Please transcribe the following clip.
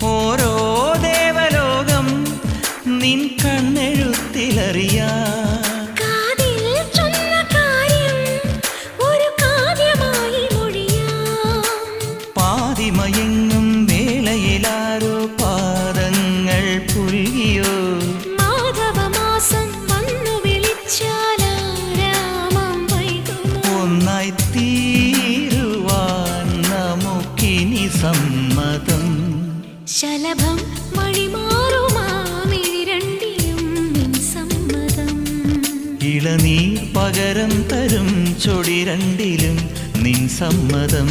ഓരോ ദേവലോകം നിൻ കണ്ണെഴുത്തിലറിയാ പാതിമയങ്ങും വേളയിലാരോ പാദങ്ങൾ പുൽകിയോ മാധവമാസം വന്നു വിളിച്ചാലാരാമം വൈകുമോ ഒന്നായി തീരുവാൻ നമുക്കിനി സമ്മതം ശലഭം വഴിമാറുമാമിരണ്ടിലും നിൻ സമ്മതം ഇളനീർ പകരം തരും ചൊടി രണ്ടിലും നിൻ സമ്മതം